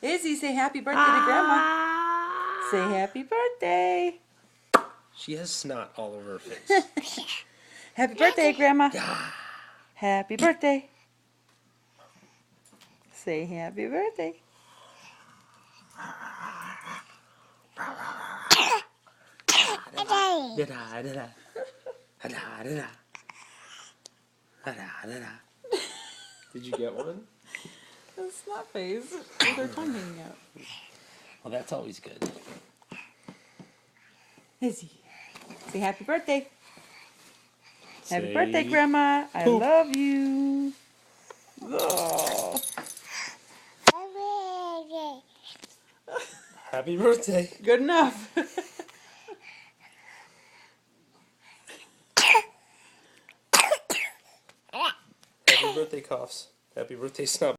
Izzy, say happy birthday to Grandma. Say happy birthday. She has snot all over her face. Happy birthday, Grandma. Happy birthday. Say happy birthday. Did you get one? A snot face with her tongue hanging out. Well, that's always good. Izzy, say happy birthday. Happy Say birthday, Grandma. I poop. love you. Oh. Happy birthday. Good enough. Happy birthday coughs. Happy birthday snot.